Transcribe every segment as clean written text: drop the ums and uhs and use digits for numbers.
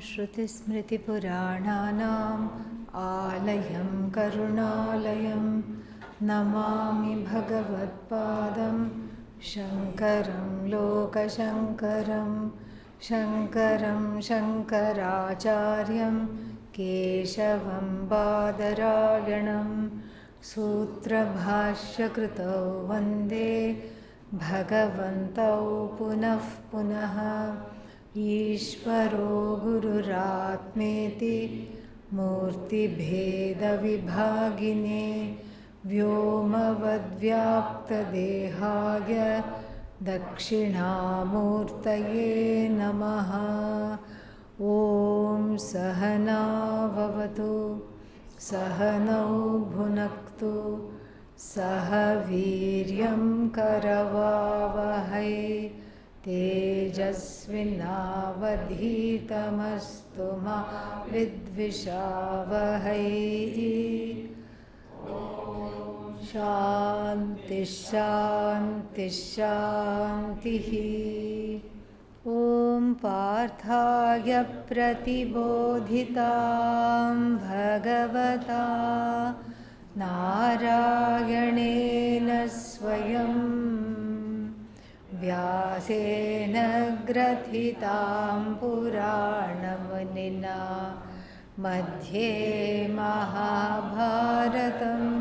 श्रुतिस्मृतिपुराणानाम् आलयं करुणालयं नमामि भगवत्पादं शङ्करं लोकशङ्करं शङ्करं शङ्कराचार्यं केशवं बादरायणं सूत्रभाष्यकृतौ वन्दे भगवन्तौ पुनः पुनः ईश्वरो गुरुरात्मेति मूर्तिभेदविभागिने व्योमवद्व्याप्तदेहाय दक्षिणामूर्तये नमः। ॐ सहना भवतु सहनौ भुनक्तु सह वीर्यं करवावहै तेजस्विनावधीतमस्तु मा विद्विषावहै। शान्ति शान्ति शान्तिः। ॐ पार्थाय प्रतिबोधितां भगवता नारायणेन स्वयं व्यासेन ग्रथितां पुराणमुनिना मध्ये महाभारतम्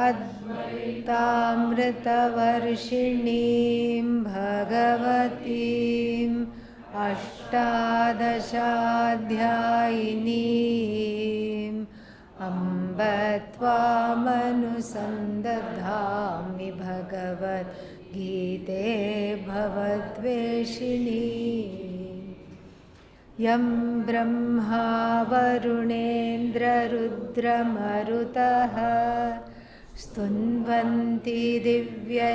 अद्वैतामृतवर्षिणीं भगवतीम् अष्टादशाध्यायिनीम् अम्ब त्वामनुसन्दधामि भगवद्गीते भवद्वेषिणी। यं ब्रह्मा वरुणेन्द्ररुद्रमरुतः स्तुन्वन्ति दिव्यैस्तवैः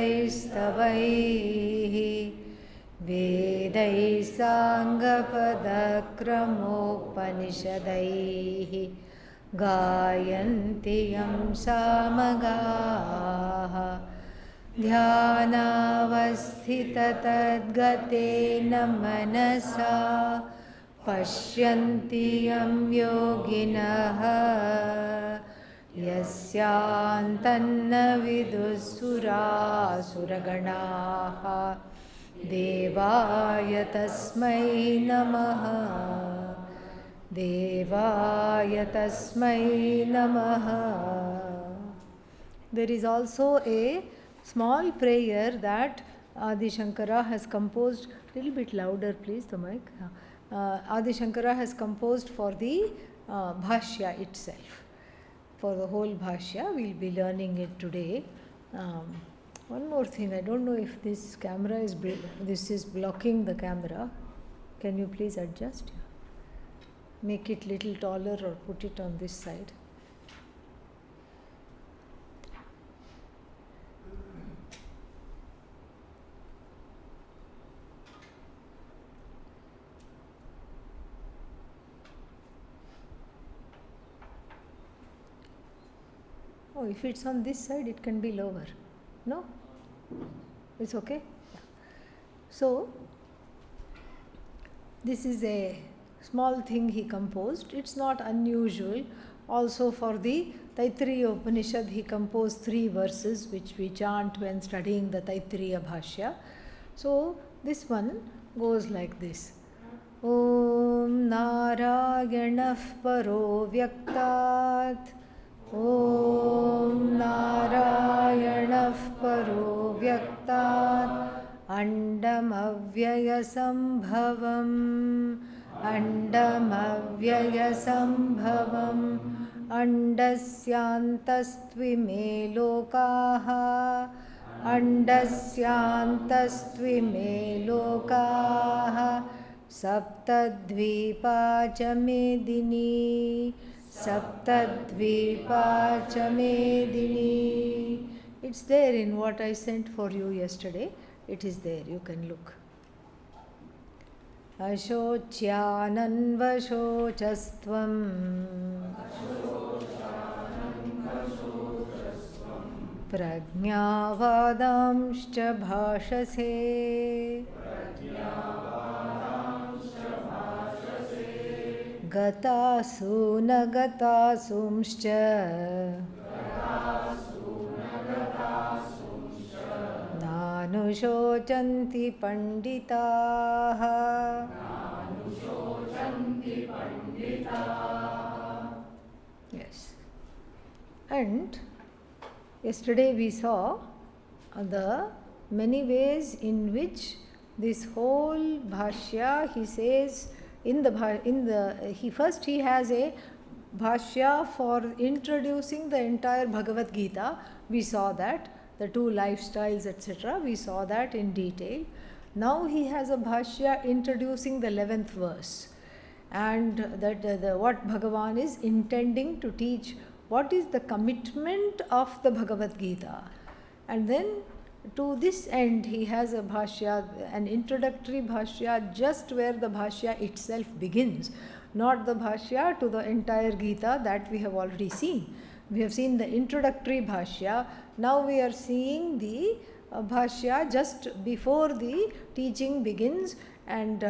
वेदैः साङ्गपदक्रमोपनिषदैः गायन्ति यं सामगाः ध्यानावस्थिततद्गतेन मनसा पश्यन्ति यं योगिनः यस्यान्तन्न विदुःसुरासुरगणाः देवाय तस्मै नमः देवाय तस्मै नमः। There is also a small prayer that Adi Shankara has composed. Little bit louder please, the mic. Adi Shankara has composed for the Bhashya itself. For the whole Bhashya, we will be learning it today. One more thing, I don't know if this camera is blocking the camera. Can you please adjust? Make it little taller or put it on this side. Oh, if it's on this side, it can be lower. No? It's okay? Yeah. So, this is a small thing he composed. It's not unusual. Also for the Taittiriya Upanishad, he composed 3 verses which we chant when studying the Taittiriya Bhashya. So, this one goes like this. Om Narayanah Paro Vyaktat Om Narayanah Paro Vyaktat Andamavyayasambhavam Andamavyayasambhavam Andasyantastvime lokaha Andasyantastvime lokaha Saptadvipa cha medini Saptadvipa cha medini. It's there in what I sent for you yesterday. It is there, you can look. Ashocyananvashocastvam Prajñavadamscha bhashase gatasu nagatasumscha nanushocanti panditaha. Yes. And yesterday we saw the many ways in which this whole Bhashya, he says, he has a Bhashya for introducing the entire Bhagavad Gita. We saw that, the two lifestyles, etc. We saw that in detail. Now he has a Bhashya introducing the 11th verse, and that what Bhagavan is intending to teach, what is the commitment of the Bhagavad Gita. And then to this end he has a Bhashya, an introductory Bhashya just where the Bhashya itself begins, not the Bhashya to the entire Gita that we have already seen. We have seen the introductory Bhashya, now we are seeing the Bhashya just before the teaching begins, and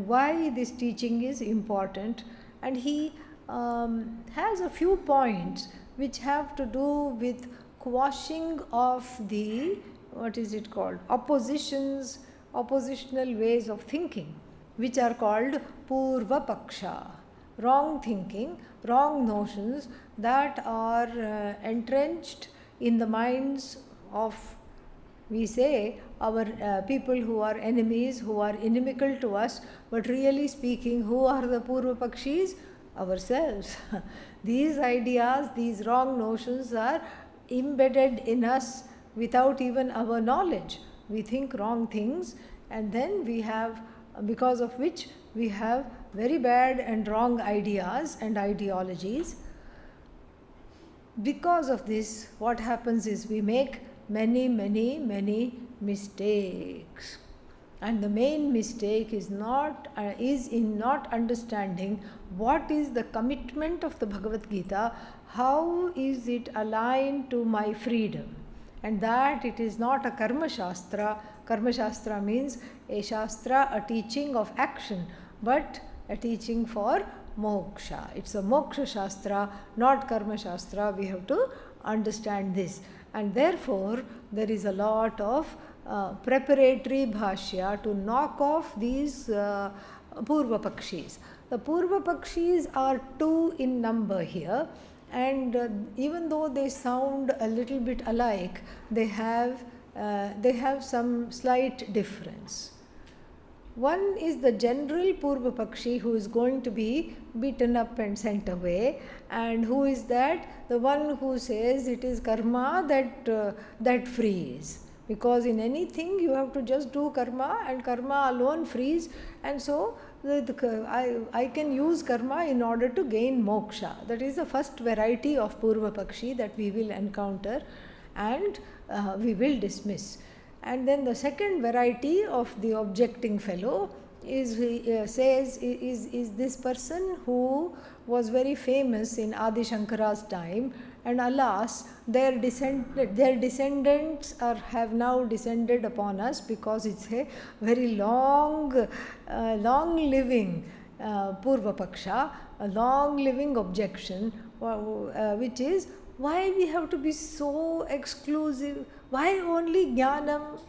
why this teaching is important. And he has a few points which have to do with quashing of the, what is it called, oppositional ways of thinking, which are called Purva Paksha, wrong thinking, wrong notions that are entrenched in the minds of, we say, our people who are enemies, who are inimical to us, but really speaking, who are the Purva Pakshis? Ourselves. These ideas, these wrong notions are embedded in us without even our knowledge. We think wrong things, and then we have, because of which we have very bad and wrong ideas and ideologies. Because of this, what happens is we make many mistakes. And the main mistake is in not understanding what is the commitment of the Bhagavad Gita, how is it aligned to my freedom, and that it is not a karma shastra. Karma shastra means a shastra, a teaching of action, but a teaching for moksha. It's a moksha shastra, not karma shastra. We have to understand this, and therefore there is a lot of preparatory bhashya to knock off these Purva Pakshis. The Purva Pakshis are 2 in number here, and even though they sound a little bit alike, they have some slight difference. One is the general Purva Pakshi who is going to be beaten up and sent away, and who is that? The one who says it is karma that frees. Because in anything you have to just do karma, and karma alone frees, and so I can use karma in order to gain moksha. That is the first variety of Purva Pakshi that we will encounter and we will dismiss. And then the second variety of the objecting fellow is this person who was very famous in Adi Shankara's time, and alas, their descendants have now descended upon us, because it's a very long living Purva Paksha, a long living objection, which is, why we have to be so exclusive? Why only jnanam?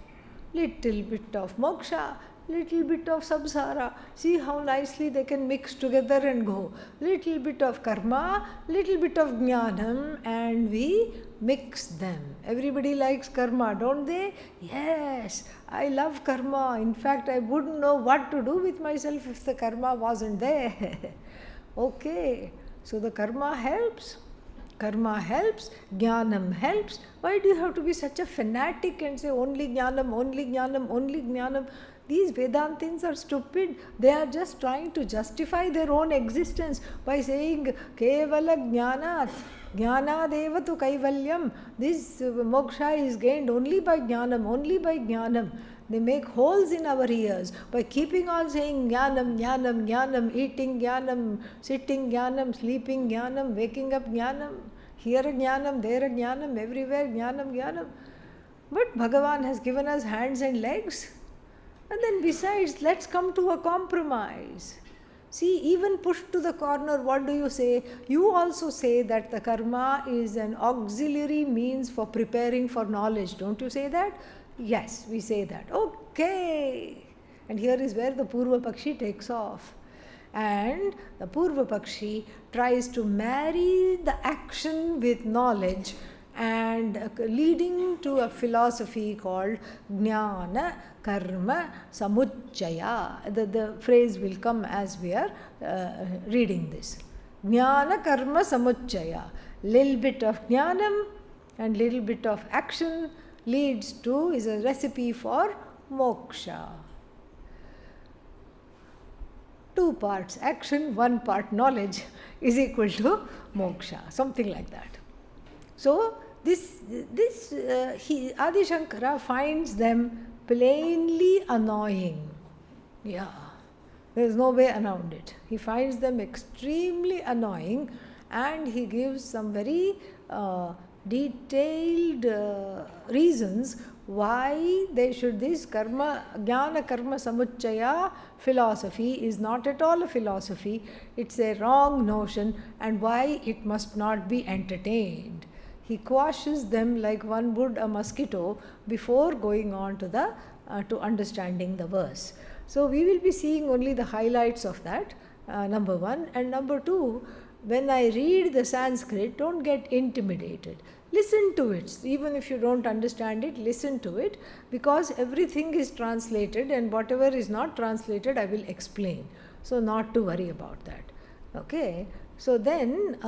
Little bit of moksha, little bit of samsara. See how nicely they can mix together and go. Little bit of karma, little bit of jnanam, and we mix them. Everybody likes karma, don't they? Yes, I love karma. In fact, I wouldn't know what to do with myself if the karma wasn't there. Okay, so the karma helps. Karma helps, jnanam helps. Why do you have to be such a fanatic and say only jnanam, only jnanam, only jnanam? These Vedantins are stupid. They are just trying to justify their own existence by saying kevala jnanat, jnanadeva tu kaivalyam. This moksha is gained only by jnanam, only by jnanam. They make holes in our ears by keeping on saying jnanam, jnanam, jnanam, eating jnanam, sitting jnanam, sleeping jnanam, waking up jnanam, here a jnanam, there a jnanam, everywhere jnanam, jnanam. But Bhagavan has given us hands and legs. And then besides, let's come to a compromise. See, even pushed to the corner, what do you say? You also say that the karma is an auxiliary means for preparing for knowledge. Don't you say that? Yes, we say that. Okay. And here is where the Purva Pakshi takes off. And the Purva Pakshi tries to marry the action with knowledge and leading to a philosophy called Jnana Karma Samuchaya. The phrase will come as we are reading this. Jnana Karma Samuchaya. Little bit of jnanam and little bit of action leads to, is a recipe for moksha. 2 parts action, 1 part knowledge is equal to moksha, something like that. So Adi Shankara finds them plainly annoying. Yeah, there is no way around it. He finds them extremely annoying, and he gives some very detailed reasons why they should. This Jnana Karma Samuchaya philosophy is not at all a philosophy, it's a wrong notion, and why it must not be entertained. He quashes them like one would a mosquito before going on to the to understanding the verse. So we will be seeing only the highlights of that, number 1. And number 2, when I read the Sanskrit, don't get intimidated. Listen to it. Even if you don't understand it, listen to it, because everything is translated, and whatever is not translated, I will explain. So not to worry about that. Okay. So then,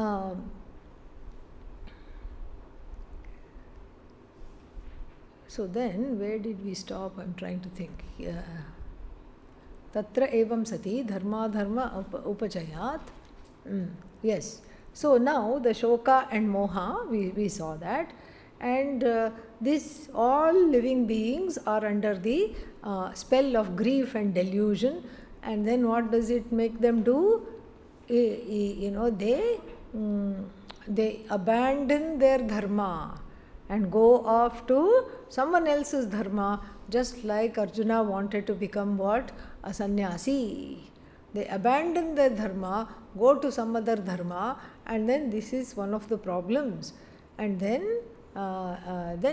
where did we stop? I'm trying to think. Tatra evam sati dharma dharma upachayat. Yes. So now the shoka and moha, we saw that. And this, all living beings are under the spell of grief and delusion. And then what does it make them do? They abandon their dharma and go off to someone else's dharma, just like Arjuna wanted to become what? A sannyasi. They abandon their dharma, go to some other dharma, and then this is one of the problems. And then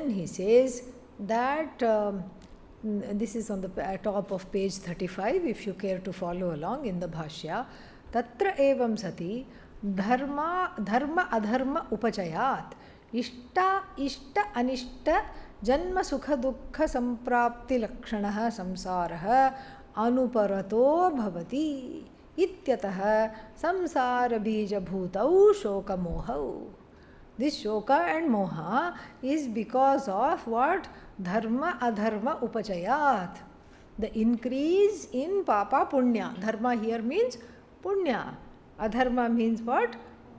he says that this is on the top of page 35, if you care to follow along in the Bhashya. Tatra evam sati dharma adharma upachayat ishta anishta janma sukha dukha samprapti lakshanaha samsaraha anuparato bhavati ityatah samsara bija bhutau shoka mohau. This shoka and moha is because of what? Dharma adharma upachayat. The increase in papa punya. Dharma here means punya. Adharma means what?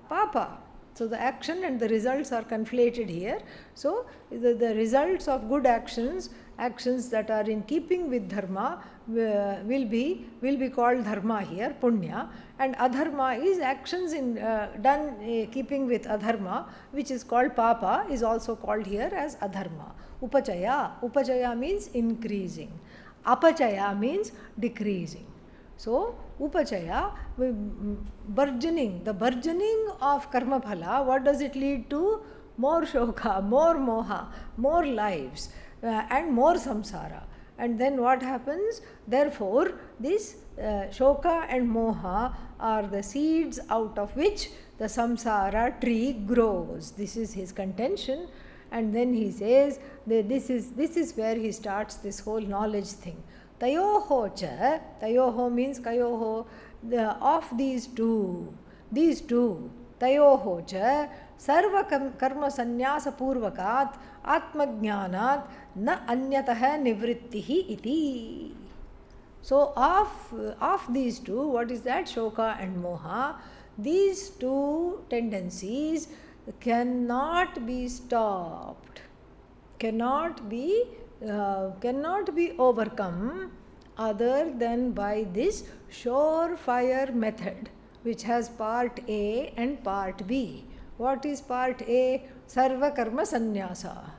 Papa. So the action and the results are conflated here. So the results of good actions that are in keeping with dharma will be called dharma here, punya, and adharma is actions done keeping with adharma, which is called papa, is also called here as adharma. Upachaya means increasing. Apachaya means decreasing. So upachaya, burgeoning, the burgeoning of karma phala, what does it lead to? More shoka, more moha, more lives, and more samsara. And then what happens? Therefore, this shoka and moha are the seeds out of which the samsara tree grows. This is his contention. And then he says that this is where he starts this whole knowledge thing. Tayoho cha, tayoho means kayoho, of these two, tayoho cha, sarva karma sannyasa purvakat atmajnanat na anyatah nivrittihi iti. So of these two, what is that? Shoka and moha. These two tendencies cannot be stopped, cannot be overcome other than by this surefire method, which has part A and part B. What is part A? Sarva karma sannyasa.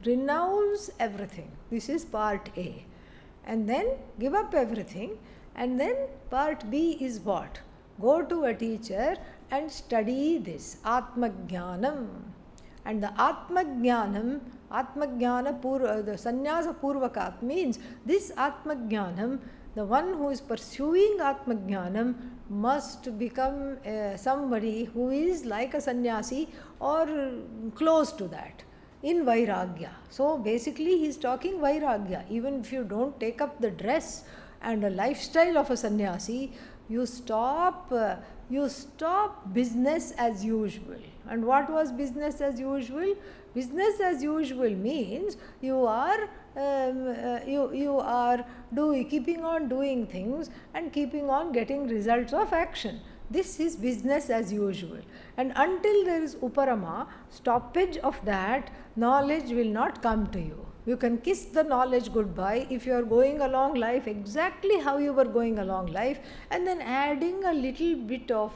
Renounce everything. This is part A. And then give up everything And then part B is what? Go to a teacher and study this Atma Jnanam. And the Atma Jnanam, the Sannyasa Purvakat means this Atma Jnanam, the one who is pursuing Atma Jnanam must become somebody who is like a sannyasi or close to that in Vairagya. So basically he is talking Vairagya. Even if you don't take up the dress and a lifestyle of a sannyasi, you stop business as usual. And what was business as usual? Business as usual means you are keeping on doing things and keeping on getting results of action. This is business as usual. And until there is uparama, stoppage of that, knowledge will not come to you. You can kiss the knowledge goodbye if you are going along life exactly how you were going along life, and then adding a little bit of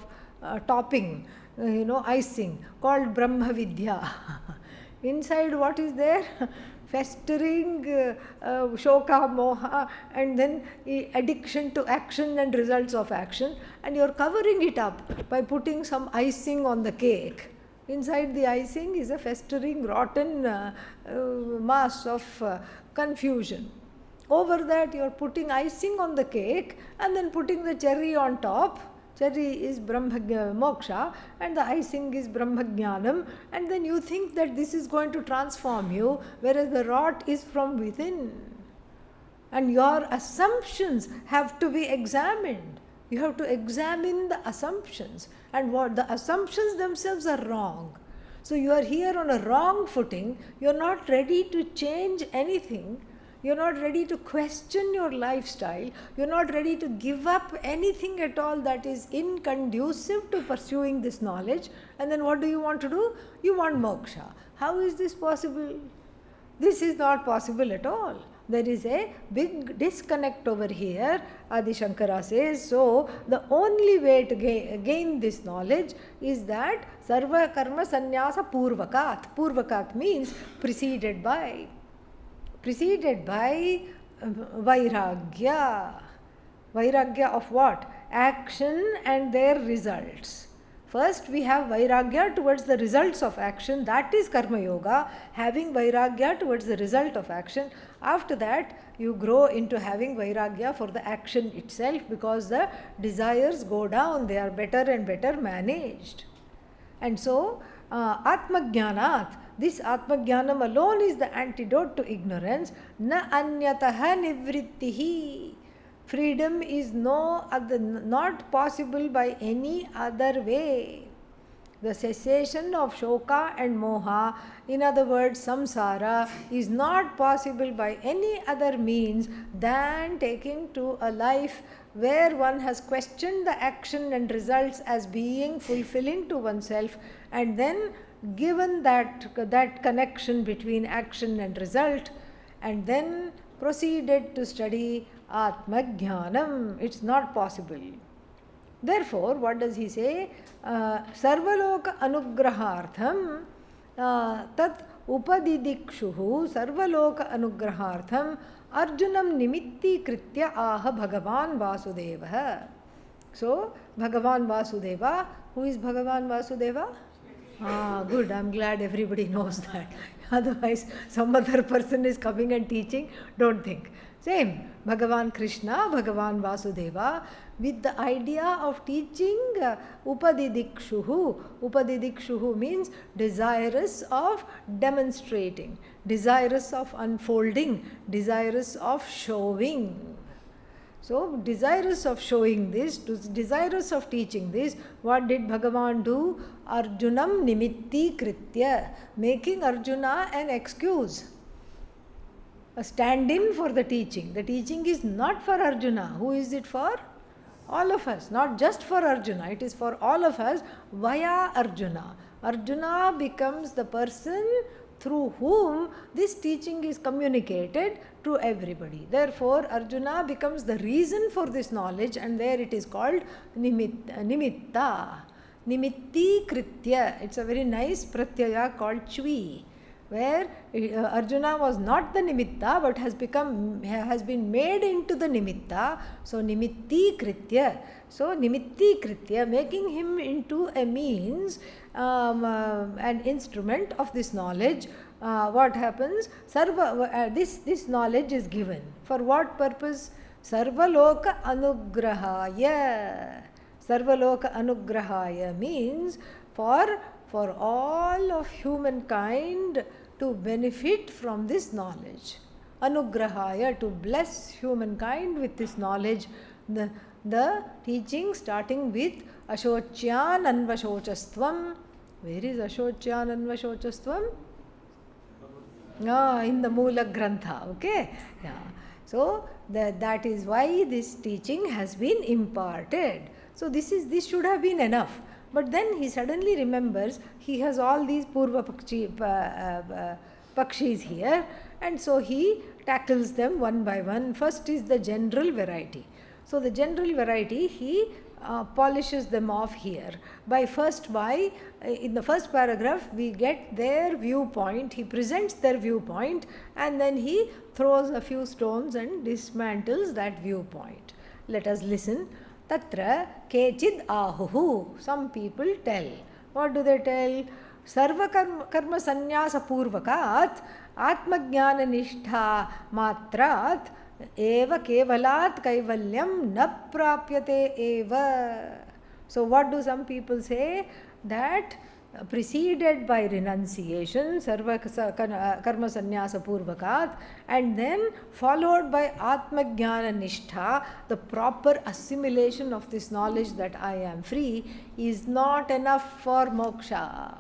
topping, icing called Brahmavidya. Inside what is there? Festering shoka, moha, and then addiction to action and results of action, and you are covering it up by putting some icing on the cake. Inside the icing is a festering, rotten mass of confusion. Over that you are putting icing on the cake and then putting the cherry on top. Cherry is Brahma Moksha and the icing is Brahma Jnanam, and then you think that this is going to transform you, whereas the rot is from within. And your assumptions have to be examined. You have to examine the assumptions, and what the assumptions themselves are wrong. So you are here on a wrong footing, you are not ready to change anything. You're not ready to question your lifestyle. You're not ready to give up anything at all that is inconducive to pursuing this knowledge. And then what do you want to do? You want moksha. How is this possible? This is not possible at all. There is a big disconnect over here. Adi Shankara says, so the only way to gain this knowledge is that Sarva Karma Sannyasa Purvakat. Purvakat means preceded by Vairagya. Vairagya of what? Action and their results. First we have Vairagya towards the results of action, that is Karma Yoga, having Vairagya towards the result of action. After that you grow into having Vairagya for the action itself, because the desires go down, they are better and better managed. And so Atma Jnanat, this Atma Jnanam alone is the antidote to ignorance. Na anyataha nivrittihi. Freedom is not possible by any other way. The cessation of shoka and moha, in other words samsara, is not possible by any other means than taking to a life where one has questioned the action and results as being fulfilling to oneself, and then given that connection between action and result, and then proceeded to study Atma Jnanam. It's not possible. Therefore, what does he say? Sarvaloka anugrahartham tat upadidikshuhu sarvaloka anugrahartham arjunam nimitti kritya aha Bhagavan Vasudeva. So, Bhagavan Vasudeva, who is Bhagavan Vasudeva? Good, I'm glad everybody knows that. Otherwise, some other person is coming and teaching, don't think. Same, Bhagavan Krishna, Bhagavan Vasudeva, with the idea of teaching Upadidikshuhu. Upadidikshuhu means desirous of demonstrating, desirous of unfolding, desirous of showing. So, desirous of showing this, desirous of teaching this, what did Bhagavan do? Arjunam nimitti kritya, making Arjuna an excuse, a stand-in for the teaching. The teaching is not for Arjuna. Who is it for? All of us, not just for Arjuna. It is for all of us via Arjuna. Arjuna becomes the person through whom this teaching is communicated to everybody. Therefore, Arjuna becomes the reason for this knowledge, and there it is called nimitta. Nimitti kritya. It's a very nice pratyaya called chvi. where Arjuna was not the nimitta but has been made into the nimitta. So nimitti kritya. So nimitti kritya, making him into a means, an instrument of this knowledge. What happens? This knowledge is given. For what purpose? Sarvaloka anugrahaya. Sarvaloka anugrahaya means for all of humankind to benefit from this knowledge. Anugrahaya, to bless humankind with this knowledge. The teaching starting with Ashocyan Anvashochastvam. Where is Ashocyan Anvashochastvam? In the Moola Grantha. Okay? Yeah. So that is why this teaching has been imparted. So this should have been enough. But then he suddenly remembers he has all these Purva Pakshis here, and so he tackles them one by one. First is the general variety. So the general variety he polishes them off here. In the first paragraph we get their viewpoint, he presents their viewpoint, and then he throws a few stones and dismantles that viewpoint. Let us listen. Tatra kechid ahuhu. Some people tell. What do they tell? Sarva karma sannyasa purvakat atmajnana nishtha matrat eva kevalat kaivalyam na prapyate eva. So what do some people say? That preceded by renunciation, sarva karma sannyasa purvakat, and then followed by atmajnana nishtha, the proper assimilation of this knowledge that I am free, is not enough for moksha.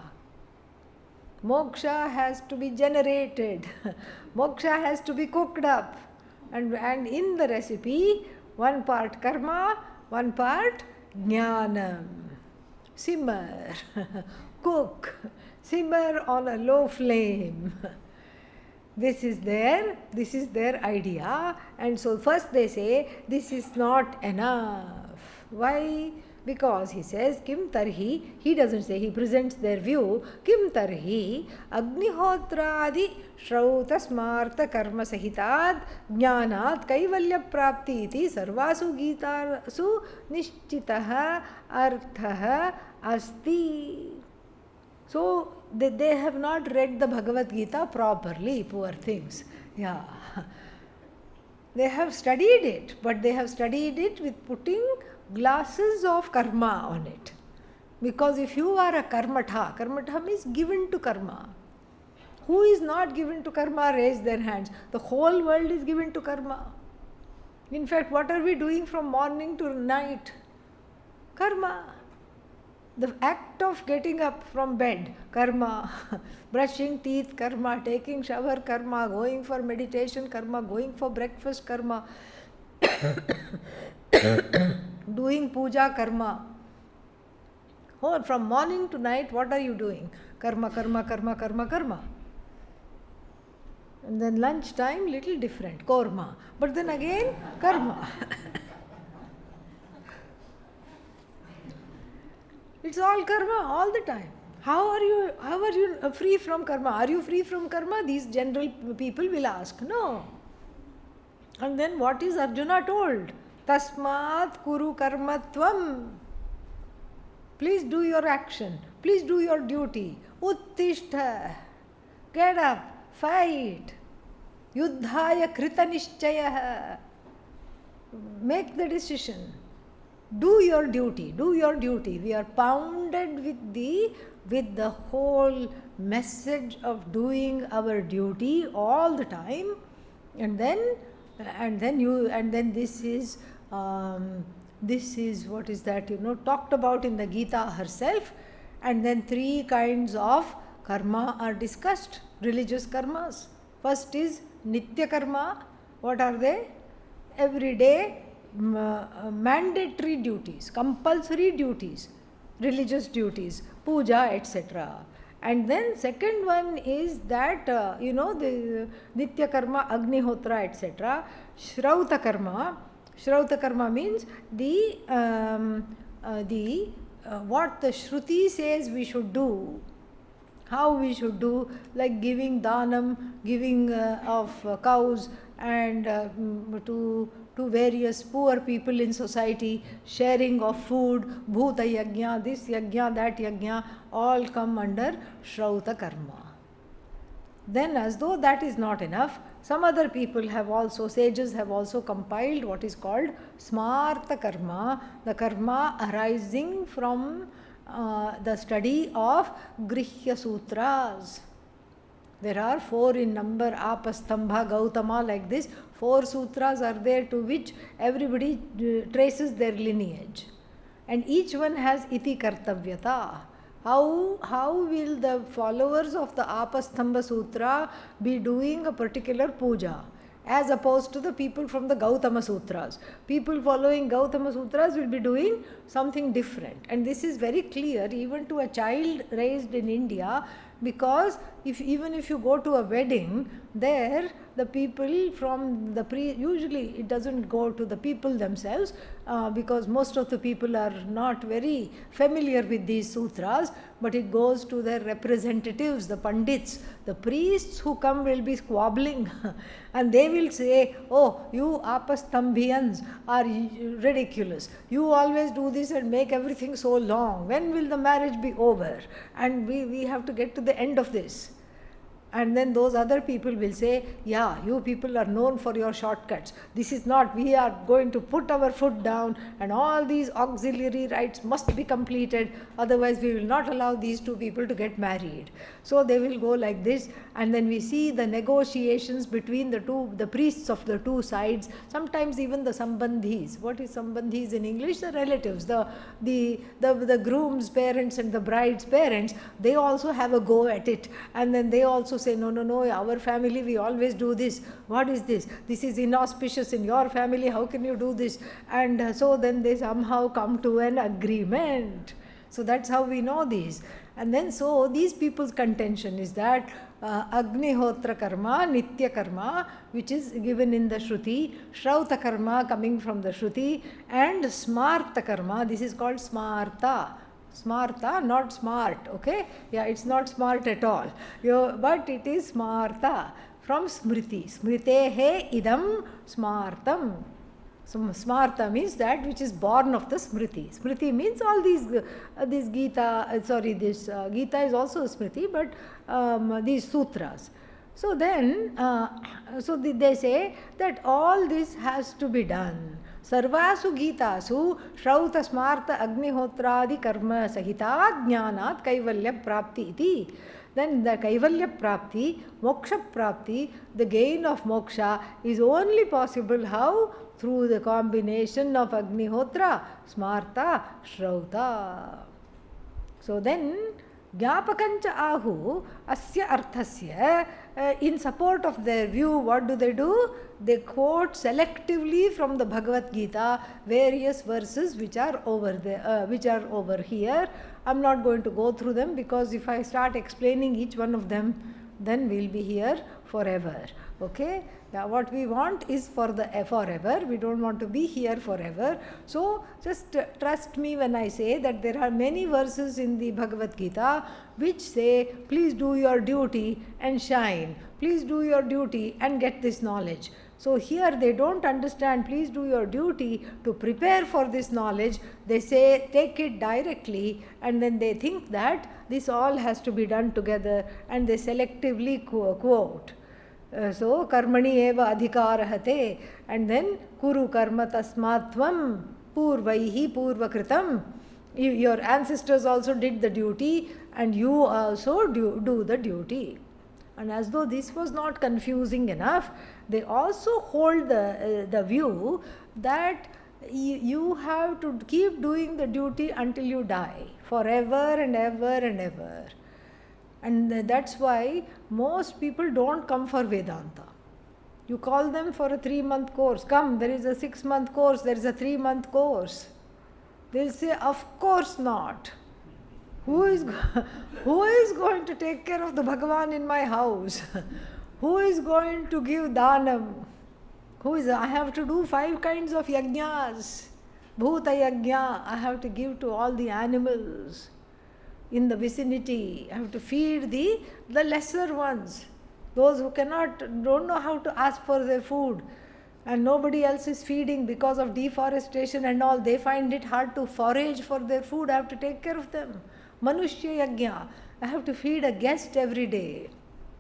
Moksha has to be generated. Moksha has to be cooked up. And in the recipe, one part karma, one part jnanam. Simmer, cook, simmer on a low flame. This is their idea. And so first they say this is not enough. Why? Because he says kim tarhi, he doesn't say, he presents their view, kim tarhi agnihotradi shrauta smarta karma sahitad jnanat kaivalya prapti iti sarvasu gitasu nishchitaha arthaha asti. So they have not read the Bhagavad Gita properly, poor things. Yeah. They have studied it, but they have studied it with putting glasses of karma on it. Because if you are a karmatha means given to karma. Who is not given to karma? Raise their hands. The whole world is given to karma. In fact, what are we doing from morning to night? Karma. The act of getting up from bed, karma. Brushing teeth, karma. Taking shower, karma. Going for meditation, karma. Going for breakfast, karma. Doing puja, karma. Oh, from morning to night, what are you doing? Karma, karma, karma, karma, karma. And then lunch time, little different, korma. But then again, karma. It's all karma all the time. How are you free from karma? Are you free from karma? These general people will ask. No. And then what is Arjuna told? Tasmat kuru karmatvam. Please do your action. Please do your duty. Uttishta. Get up. Fight. Yuddhaya krita nishchaya. Make the decision. Do your duty. Do your duty. We are pounded with the whole message of doing our duty all the time, and then this is what is that, talked about in the Gita herself. And then 3 kinds of karma are discussed, religious karmas. First is nitya karma. What are they? Every day mandatory duties, compulsory duties, religious duties, puja, etc. And then second one is that, the nitya karma, agnihotra, etc. Shrauta karma. Shrauta karma means what the Shruti says we should do. how we should do, like giving danam, giving of cows, and to various poor people in society, sharing of food, bhuta yajna, this yajna, that yajna, all come under Shrauta karma. Then, as though that is not enough, some other people have also, sages have also compiled what is called Smarta karma, the karma arising from the study of Grihya Sutras. There are 4 in number, Apastambha, Gautama, like this. 4 sutras are there to which everybody traces their lineage. And each one has iti kartavyata. How will the followers of the Apastambha Sutra be doing a particular puja, as opposed to the people from the Gautama Sutras? People following Gautama Sutras will be doing something different. And this is very clear even to a child raised in India, because even if you go to a wedding, there the people from the usually it doesn't go to the people themselves, because most of the people are not very familiar with these sutras, but it goes to their representatives, the pandits. The priests who come will be squabbling and they will say, oh, you apastambhiyans are ridiculous. You always do this and make everything so long. When will the marriage be over? And we have to get to the end of this. And then those other people will say, yeah, you people are known for your shortcuts. This is not, we are going to put our foot down and all these auxiliary rites must be completed. Otherwise, we will not allow these 2 people to get married. So they will go like this. And then we see the negotiations between the priests of the 2 sides. Sometimes even the sambandhis. What is sambandhis in English? The relatives, the groom's parents and the bride's parents, they also have a go at it. And then they also say, no, our family, we always do this. What is this? This is inauspicious in your family. How can you do this? And so then they somehow come to an agreement. So that's how we know these. And then so these people's contention is that Agnihotra karma, Nitya karma, which is given in the Shruti, Shrauta karma coming from the Shruti, and Smarta karma, this is called Smarta. Smarta, not smart, okay? Yeah, it's not smart at all. But it is Smarta from Smriti. Smritehe idam Smartam. So Smarta means that which is born of the Smriti. Smriti means all these Gita, this Gita is also Smriti, but these sutras. So then, they say that all this has to be done. Sarvasu Gitasu Shrauta Smarta Agnihotradi Karma Sahita Jnanat Kaivalya Prapti iti. Then the Kaivalya Prapti, Moksha Prapti, the gain of moksha is only possible how? Through the combination of Agnihotra, Smarta, Shrauta. So then, Jnapakancha ahu asya arthasya, in support of their view, what do? They quote selectively from the Bhagavad Gita various verses which are over there, which are over here. I'm not going to go through them, because if I start explaining each one of them, then we'll be here forever. Okay? Yeah, what we want is for the forever. We don't want to be here forever. So just trust me when I say that there are many verses in the Bhagavad Gita which say, please do your duty and shine. Please do your duty and get this knowledge. So here they don't understand, please do your duty to prepare for this knowledge. They say, take it directly, and then they think that this all has to be done together, and they selectively quote. So karmani eva adhikarahate, and then kuru karma tasmatvam purvaihi purvakritam. Your ancestors also did the duty, and you also do the duty. And as though this was not confusing enough, they also hold the view that you have to keep doing the duty until you die, forever and ever and ever. And that's why most people don't come for Vedanta. You call them for a 3-month course. Come, there is a 6-month course, there is a 3-month course. They'll say, of course not. Who is going to take care of the Bhagavan in my house? Who is going to give dhanam? I have to do 5 kinds of yajnas. Bhuta yajna, I have to give to all the animals. in the vicinity. I have to feed the lesser ones, those who don't know how to ask for their food, and nobody else is feeding because of deforestation and all. They find it hard to forage for their food. I have to take care of them. Manushya Yajna. I have to feed a guest every day.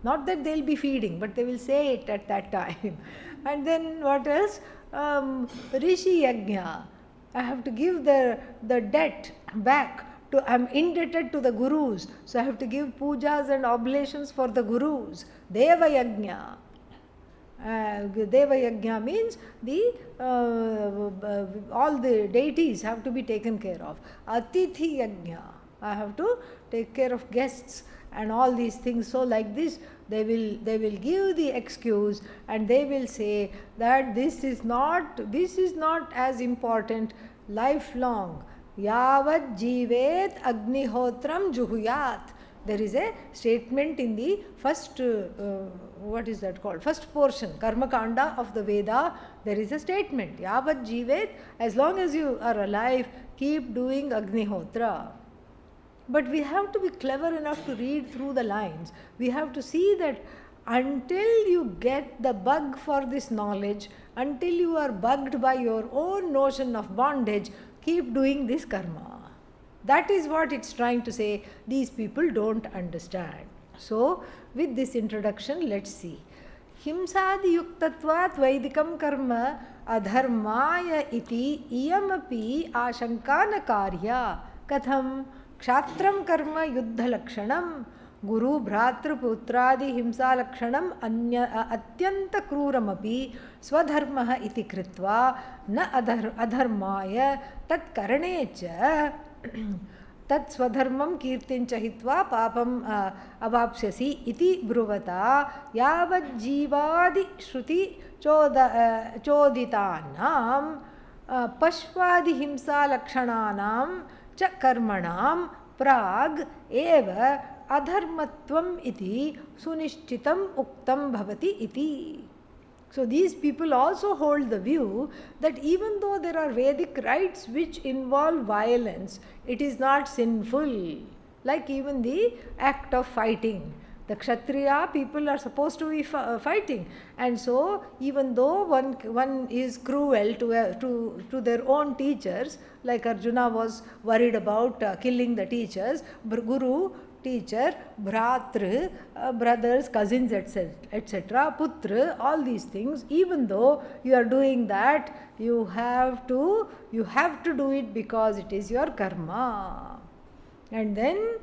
Not that they'll be feeding, but they will say it at that time. And then what else? Rishi Yajna. I have to give the debt back. I'm indebted to the gurus, so I have to give pujas and oblations for the gurus. Deva Yajna. Deva Yajna means all the deities have to be taken care of. Atithi Yajna. I have to take care of guests and all these things. So like this, they will give the excuse, and they will say that this is not as important lifelong. Yavat jivet agnihotram juhuyat. There is a statement in the first, what is that called? First portion, Karma Kanda of the Veda. There is a statement, Yavat jivet, as long as you are alive, keep doing Agnihotra. But we have to be clever enough to read through the lines. We have to see that until you get the bug for this knowledge, until you are bugged by your own notion of bondage, keep doing this karma. That is what it's trying to say. These people don't understand. So, with this introduction, let's see. Himsadi yuktatvat vaidikam karma adharmaya iti iyamapi ashankana karya katham kshatram karma yuddha lakshanam guru bhratra putradi himsa lakshanam atyanta kruramapi swadharmah iti kritva na adharmaya tat karane tat swadharmam kirtincha hitva papam avapsyasi iti bruvata yavat jivadi shruti choditanam pashvadi himsa lakshananam cha karmanam prag eva adharmatvam iti sunishchitam uktam bhavati iti. So these people also hold the view that even though there are Vedic rites which involve violence, it is not sinful. Like even the act of fighting. The Kshatriya people are supposed to be fighting, and so even though one is cruel to their own teachers, like Arjuna was worried about killing the teachers, Guru, teacher, Bhratra, brothers, cousins, etc., Putra, all these things, even though you are doing that, you have to do it because it is your karma. And then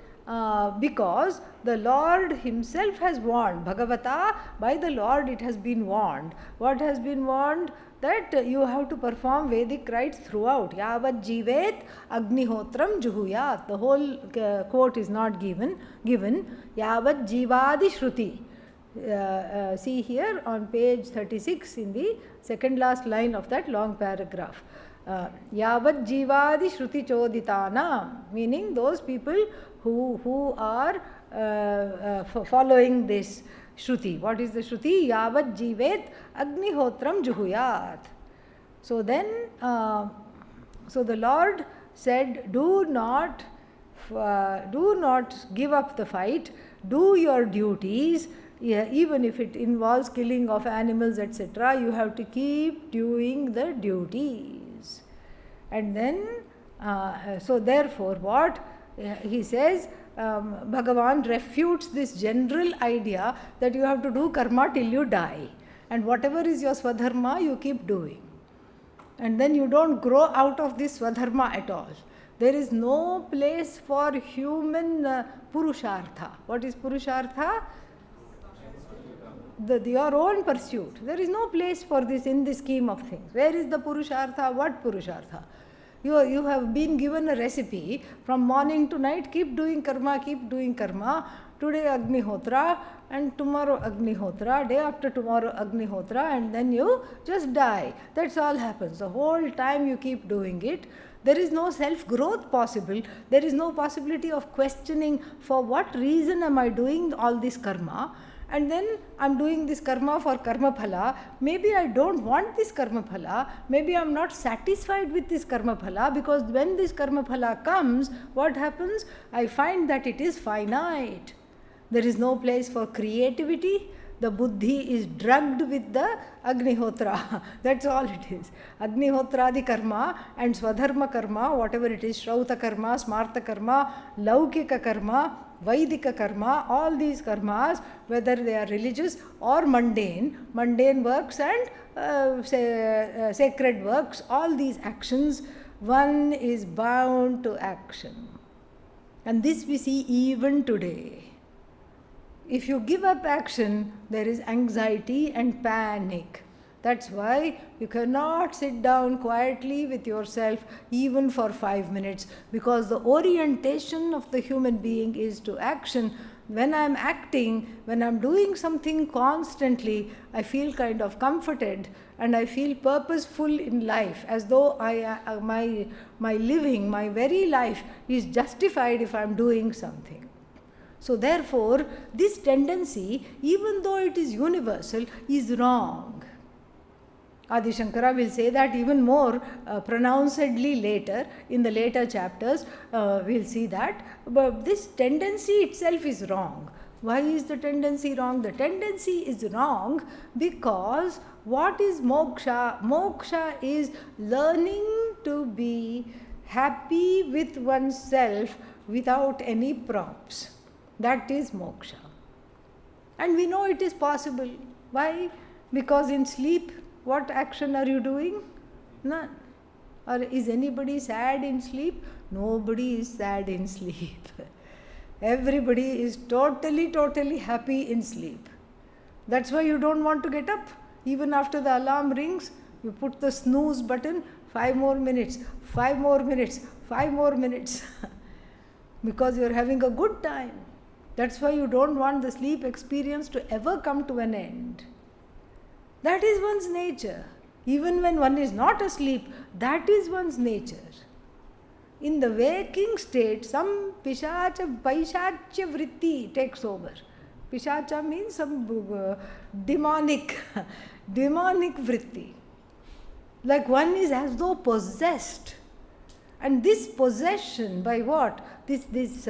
because the Lord himself has warned, Bhagavata, by the Lord it has been warned. What has been warned? That you have to perform Vedic rites throughout. Yavat jivet agnihotram juhuyat. The whole quote is not given. Yavat jivadi shruti. See here on page 36 in the second last line of that long paragraph. Yavat jivadi shruti choditana, meaning those people who are following this Shruti. What is the Shruti? Yavat jivet agnihotram juhuyat. So then, so the Lord said, do not give up the fight, do your duties, even if it involves killing of animals, etc. You have to keep doing the duties. And then, so therefore what? He says, Bhagavan refutes this general idea that you have to do karma till you die, and whatever is your swadharma you keep doing, and then you don't grow out of this swadharma at all. There is no place for human purushartha. What is purushartha? Your own pursuit. There is no place for this in the scheme of things. Where is the purushartha? What purushartha? You have been given a recipe from morning to night, keep doing karma, today Agnihotra, and tomorrow Agnihotra, day after tomorrow Agnihotra, and then you just die. That's all happens. The whole time you keep doing it. There is no self-growth possible. There is no possibility of questioning for what reason am I doing all this karma. and then I'm doing this karma for karma phala. Maybe I don't want this karma phala. Maybe I'm not satisfied with this karma phala, because when this karma phala comes, what happens? I find that it is finite. There is no place for creativity. The buddhi is drugged with the Agnihotra. That's all it is. Agnihotradi karma and Swadharma karma, whatever it is, Shrauta karma, Smarta karma, Laukika karma, Vaidika karma, all these karmas, whether they are religious or mundane works and sacred works, all these actions, one is bound to action. And this we see even today. If you give up action, there is anxiety and panic. That's why you cannot sit down quietly with yourself even for 5 minutes, because the orientation of the human being is to action. When I'm acting, when I'm doing something constantly, I feel kind of comforted and I feel purposeful in life, as though my living, my very life is justified if I'm doing something. So therefore, this tendency, even though it is universal, is wrong. Adi Shankara will say that even more pronouncedly later, in the later chapters, we'll see that. But this tendency itself is wrong. Why is the tendency wrong? The tendency is wrong because what is moksha? Moksha is learning to be happy with oneself without any props. That is moksha. And we know it is possible. Why? Because in sleep, what action are you doing? None. Or is anybody sad in sleep? Nobody is sad in sleep. Everybody is totally happy in sleep. That's why you don't want to get up. Even after the alarm rings, you put the snooze button, 5 more minutes, 5 more minutes, 5 more minutes. Because you are having a good time. That's why you don't want the sleep experience to ever come to an end. That is one's nature. Even when one is not asleep, that is one's nature. In the waking state, some paishachya vritti takes over. Pishacha means some demonic vritti. Like one is as though possessed. And this possession by what? This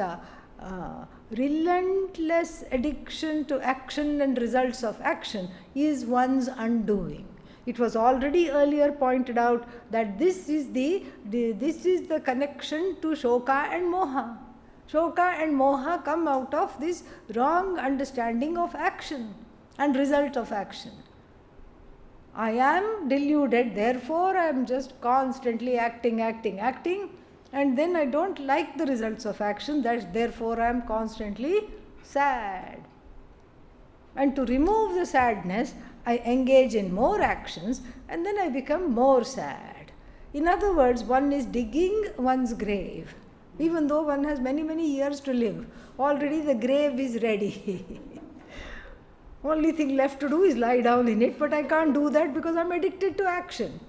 relentless addiction to action and results of action is one's undoing. It was already earlier pointed out that this is the connection to shoka and moha. Shoka and moha come out of this wrong understanding of action and result of action. I am deluded, therefore I am just constantly acting, and then I don't like the results of action, therefore I am constantly sad. And to remove the sadness, I engage in more actions and then I become more sad. In other words, one is digging one's grave. Even though one has many years to live, already the grave is ready. Only thing left to do is lie down in it, but I can't do that because I'm addicted to action.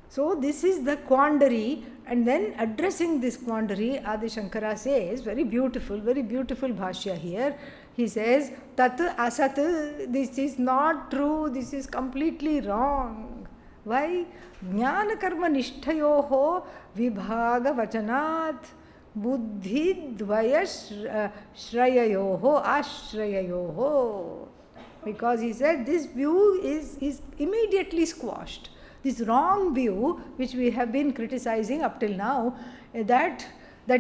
So this is the quandary, and then addressing this quandary, Adi Shankara says, very beautiful Bhashya here. He says, Tat asat, this is not true, this is completely wrong. Why? Jnana karma nishthayoho vibhaga vachanat buddhi dvaya shrayayoho ashrayayoho. Because he said this view is immediately squashed. This wrong view, which we have been criticizing up till now, that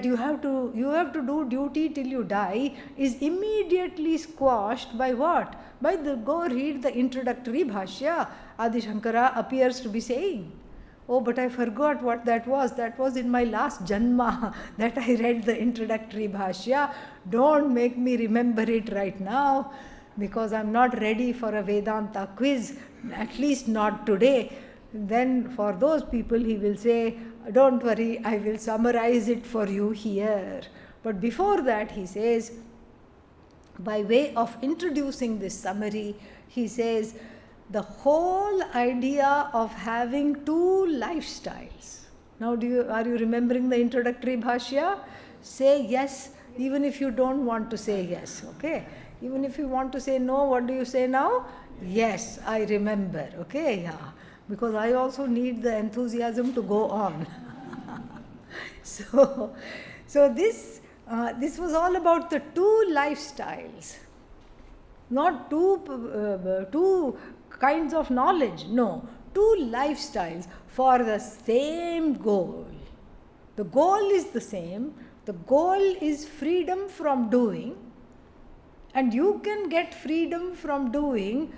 you have to do duty till you die, is immediately squashed by what? Go read the introductory Bhashya. Adi Shankara appears to be saying, oh, but I forgot what that was. That was in my last Janma that I read the introductory Bhashya. Don't make me remember it right now, because I'm not ready for a Vedanta quiz, at least not today. Then for those people he will say, don't worry, I will summarize it for you here. But before that he says, by way of introducing this summary, he says, the whole idea of having two lifestyles. Now are you remembering the introductory Bhashya? Say yes, even if you don't want to say yes, okay? Even if you want to say no, what do you say now? Yes, I remember. Okay, yeah. Because I also need the enthusiasm to go on. So this was all about the two lifestyles. Not two kinds of knowledge. No, two lifestyles for the same goal. The goal is the same. The goal is freedom from doing. And you can get freedom from doing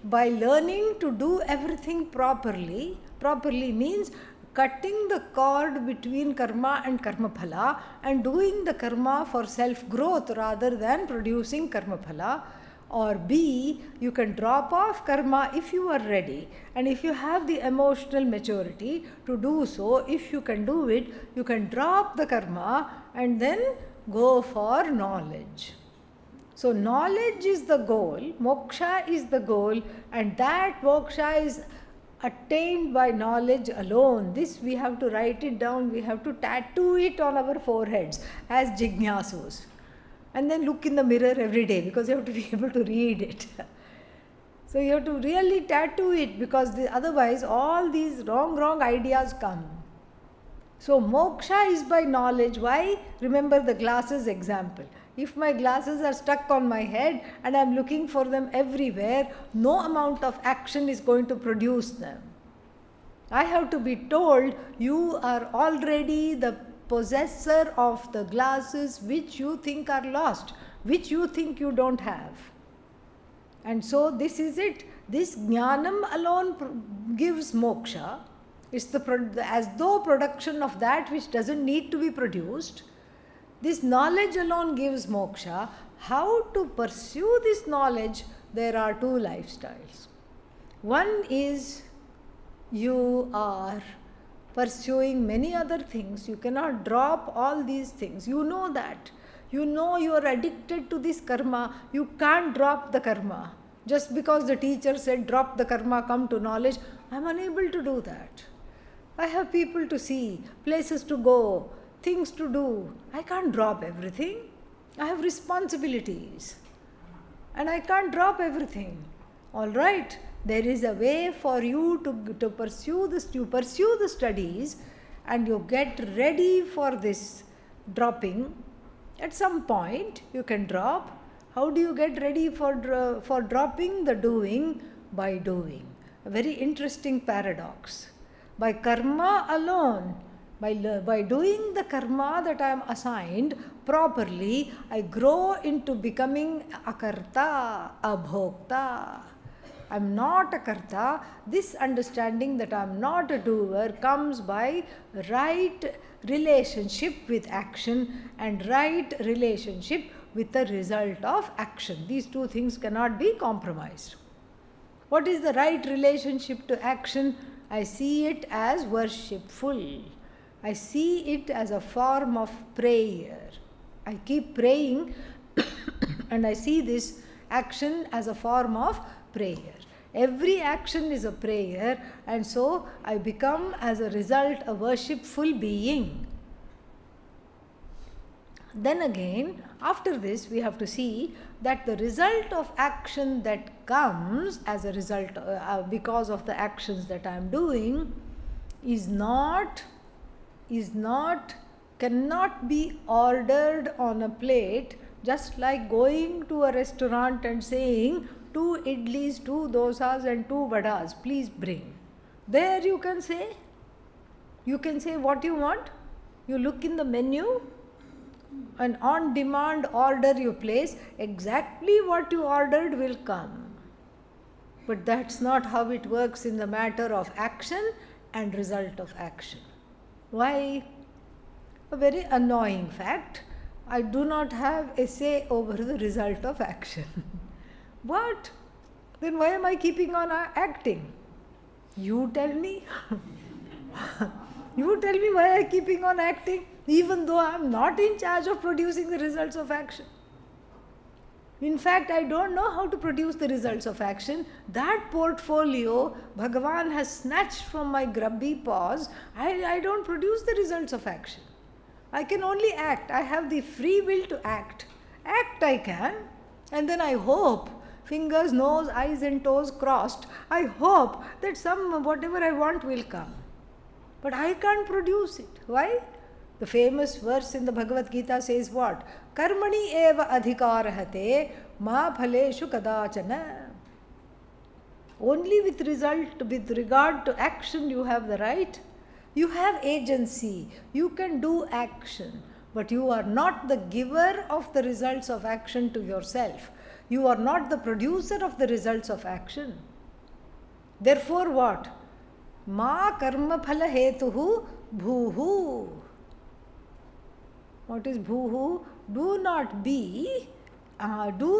by learning to do everything properly. Properly means cutting the cord between karma and karma phala and doing the karma for self-growth rather than producing karma phala. Or B, you can drop off karma if you are ready, and if you have the emotional maturity to do so, if you can do it, you can drop the karma and then go for knowledge. So knowledge is the goal, moksha is the goal, and that moksha is attained by knowledge alone. This we have to write it down, we have to tattoo it on our foreheads as jignasus. And then look in the mirror every day, because you have to be able to read it. So you have to really tattoo it, because otherwise all these wrong ideas come. So moksha is by knowledge. Why? Remember the glasses example. If my glasses are stuck on my head and I am looking for them everywhere, no amount of action is going to produce them. I have to be told, you are already the possessor of the glasses which you think are lost, which you think you don't have. And so this is it. This jnanam alone gives moksha. It's as though production of that which doesn't need to be produced. This knowledge alone gives moksha. How to pursue this knowledge? There are two lifestyles. One is you are pursuing many other things. You cannot drop all these things. You know that. You know you are addicted to this karma. You can't drop the karma. Just because the teacher said drop the karma, come to knowledge, I am unable to do that. I have people to see, places to go, things to do. I can't drop everything. I have responsibilities. And I can't drop everything. All right. There is a way for you to pursue this. You pursue the studies and you get ready for this dropping. At some point you can drop. How do you get ready for dropping the doing? By doing. A very interesting paradox. By karma alone, by doing the karma that I am assigned properly, I grow into becoming akarta, abhokta. I am not a karta. This understanding that I am not a doer comes by right relationship with action and right relationship with the result of action. These two things cannot be compromised. What is the right relationship to action? I see it as worshipful. I see it as a form of prayer. I keep praying and I see this action as a form of prayer. Every action is a prayer, and so I become as a result a worshipful being. Then again, after this we have to see that the result of action that comes as a result because of the actions that I am doing cannot be ordered on a plate, just like going to a restaurant and saying 2 idlis, 2 dosas and 2 vadas, please bring. There you can say what you want. You look in the menu, an on-demand order you place, exactly what you ordered will come. But that's not how it works in the matter of action and result of action. Why? A very annoying fact. I do not have a say over the result of action. What? Then why am I keeping on acting? You tell me. You tell me why I am keeping on acting, even though I am not in charge of producing the results of action. In fact, I don't know how to produce the results of action. That portfolio Bhagavan has snatched from my grubby paws. I don't produce the results of action. I can only act. I have the free will to act. Act I can, and then I hope, fingers, nose, eyes and toes crossed, I hope that whatever I want will come. But I can't produce it. Why? The famous verse in the Bhagavad Gita says what? Karmani eva adhikarahate ma phaleshu kadachana. Only with regard to action you have the right. You have agency. You can do action. But you are not the giver of the results of action to yourself. You are not the producer of the results of action. Therefore what? Ma karma phala hetuhu bhuhu. What is bhuhu? Do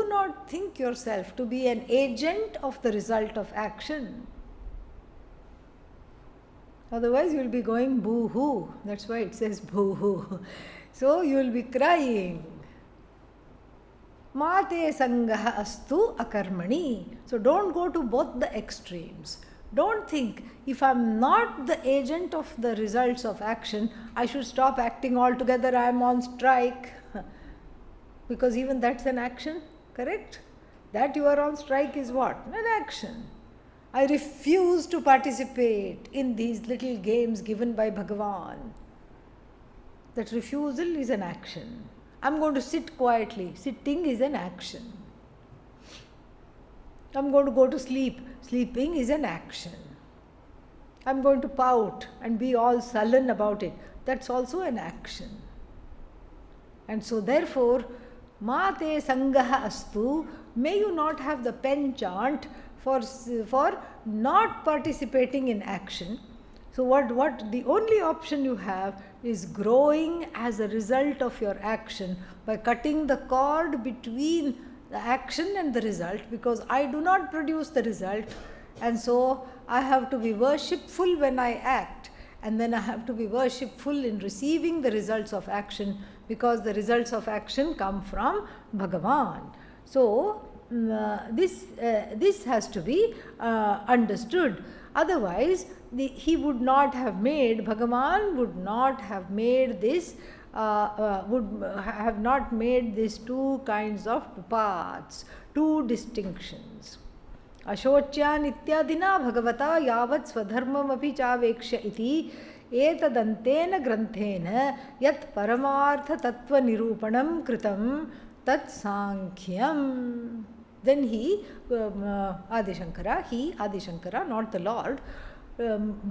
not think yourself to be an agent of the result of action. Otherwise you will be going boo-hoo. That's why it says boo-hoo. So you will be crying. Mate sangaha astu akarmani. So don't go to both the extremes. Don't think, if I am not the agent of the results of action, I should stop acting altogether, I am on strike. Because even that's an action, correct? That you are on strike is what? An action. I refuse to participate in these little games given by Bhagavan. That refusal is an action. I am going to sit quietly. Sitting is an action. I am going to go to sleep. Sleeping is an action. I am going to pout and be all sullen about it. That's also an action. And so therefore, Mate sangaha astu, may you not have the penchant for not participating in action. So what the only option you have is growing as a result of your action by cutting the cord between the action and the result, because I do not produce the result, and so I have to be worshipful when I act, and then I have to be worshipful in receiving the results of action, because the results of action come from Bhagavan. So this has to be understood. Otherwise, Bhagavan would not have made this, would have not made these two kinds of paths, two distinctions. Ashocyan ityadina bhagavata yavat swadharmam api chavekshya iti etadantena granthena yat paramartha tattva nirupanam kritam tat sankhyam. Then Adi Shankara, not the Lord,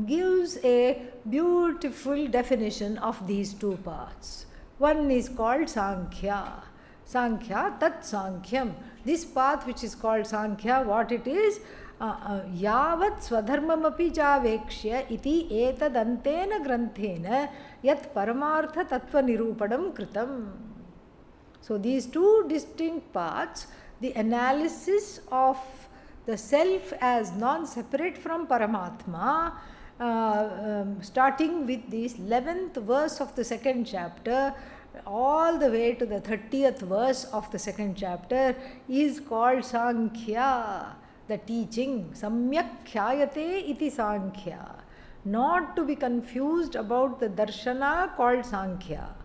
gives a beautiful definition of these two paths. One is called Sankhya. Sankhya, Tat Sankhyam. This path which is called Sankhya, what it is? Yavat swadharmamapi chavekshya iti etadantena granthena yat paramartha tattva nirupadam kritam. So these two distinct paths, the analysis of the self as non-separate from Paramatma, starting with this 11th verse of the second chapter, all the way to the 30th verse of the second chapter, is called Sankhya, the teaching. Samyak khyayate iti Sankhya. Not to be confused about the darshana called Sankhya.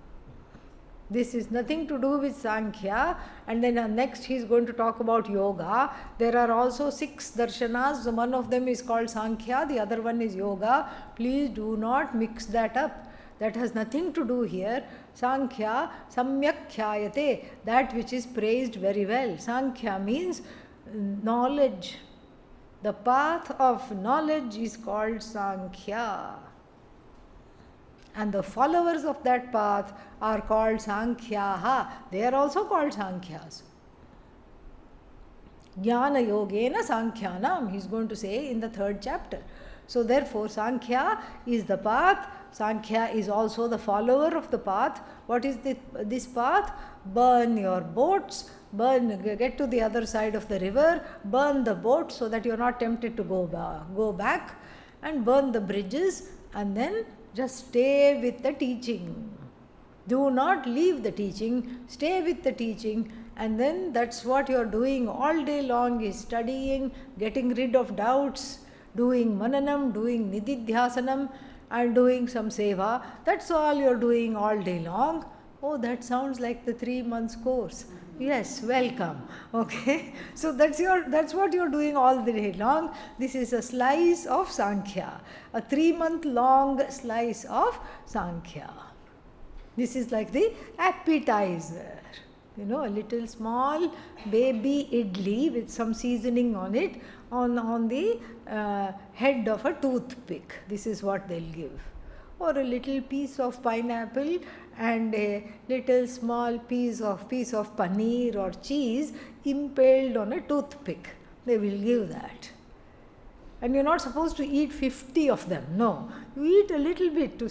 This is nothing to do with Sankhya, and then next he is going to talk about yoga. There are also 6 darshanas, so one of them is called Sankhya, the other one is yoga. Please do not mix that up. That has nothing to do here. Sankhya, samyak khyayate, that which is praised very well. Sankhya means knowledge. The path of knowledge is called Sankhya. And the followers of that path are called Sankhyaha. They are also called Sankhyas. Jnana yogena Sankhyanam, he is going to say in the 3rd chapter. So therefore Sankhya is the path. Sankhya is also the follower of the path. What is this path? Burn your boats, get to the other side of the river, burn the boat so that you are not tempted to go back, and burn the bridges, and then just stay with the teaching. Do not leave the teaching, stay with the teaching, and then that's what you are doing all day long, is studying, getting rid of doubts, doing mananam, doing nididhyasanam, and doing some seva. That's all you are doing all day long. Oh, that sounds like the 3 months course. Yes, welcome. Okay, so that's what you're doing all the day long. This is a slice of Sankhya, a 3-month long slice of Sankhya. This is like the appetizer. A little small baby idli with some seasoning on it on the head of a toothpick. This is what they'll give. Or a little piece of pineapple and a little small piece of paneer or cheese impaled on a toothpick. They will give that. And you're not supposed to eat 50 of them. No. You eat a little bit to